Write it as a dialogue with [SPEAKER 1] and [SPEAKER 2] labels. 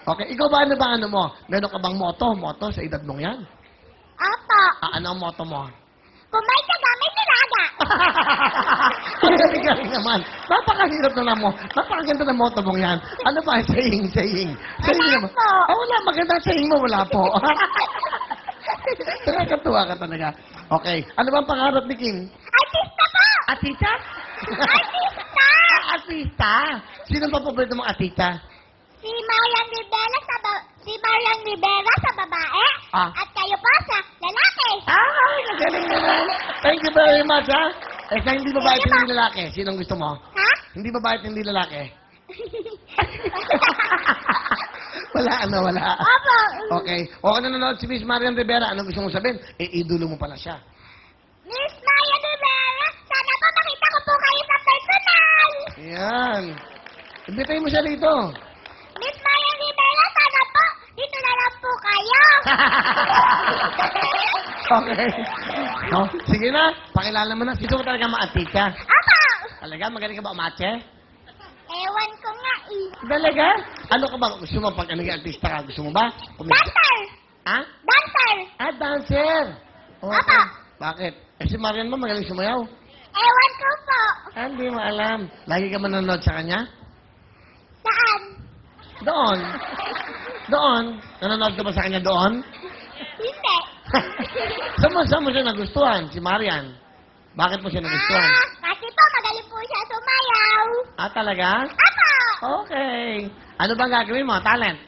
[SPEAKER 1] Okay, ikaw ba ano mo? Meron ka bang moto? Moto sa edad mong yan?
[SPEAKER 2] Opo.
[SPEAKER 1] Ano ang moto mo?
[SPEAKER 2] Kumay ka gamit nilaga.
[SPEAKER 1] Ang galing naman. Napakahirap na lang mo. Napakaganda ng moto mong yan. Ano ba? Saying. Saying naman.
[SPEAKER 2] po.
[SPEAKER 1] Wala. Maganda saying mo. Wala po. Nakakatuwa ka talaga. Okay. Ano ba ang pangarap ni Kim?
[SPEAKER 2] Artista po.
[SPEAKER 1] Atita?
[SPEAKER 2] Artista.
[SPEAKER 1] Atita? Sino pa paborito mong atita?
[SPEAKER 2] Si Marian Rivera sa babae.
[SPEAKER 1] Ah.
[SPEAKER 2] At kayo po sa lalaki.
[SPEAKER 1] Ay, nagaling naman. Thank you very much, ha? Sa hindi babae at hindi lalaki, sinong gusto mo?
[SPEAKER 2] Ha?
[SPEAKER 1] Hindi babae at hindi lalaki? Wala.
[SPEAKER 2] Opo.
[SPEAKER 1] Okay. O, nanonood si Miss Marian Rivera. Ano gusto mong sabihin? Idolo mo pala siya.
[SPEAKER 2] Miss Marian Rivera, sana po makita ko po kayo sa personal.
[SPEAKER 1] Ayan. Imbitahin mo siya rito.
[SPEAKER 2] Miss Marian Rivera, sana po dito na lang po kayo.
[SPEAKER 1] Okay. Oh, sige na. Pakilala mo na. Gusto mo talaga maatika?
[SPEAKER 2] Opo.
[SPEAKER 1] Talaga? Magaling ka ba umatse?
[SPEAKER 2] Ewan ko nga eh.
[SPEAKER 1] Talaga? Ano ka ba? Gusto mo pag naging artista ka? Gusto mo ba?
[SPEAKER 2] Dancer.
[SPEAKER 1] Ha?
[SPEAKER 2] Dancer.
[SPEAKER 1] Dancer.
[SPEAKER 2] Apa.
[SPEAKER 1] Okay. Bakit? Si Marian mo magaling sumayaw.
[SPEAKER 2] Ewan ko po.
[SPEAKER 1] Hindi mo alam. Lagi ka manonood sa kanya?
[SPEAKER 2] Saan?
[SPEAKER 1] Doon. Doon. Nanonood ka ba sa kanya doon?
[SPEAKER 2] Hindi.
[SPEAKER 1] Saan mo siya nagustuhan? Si Marian. Bakit mo siya nagustuhan?
[SPEAKER 2] Kasi po magaling po siya sumayaw.
[SPEAKER 1] Talaga?
[SPEAKER 2] Apo.
[SPEAKER 1] Okay. Ano bang gagawin mo? Talent?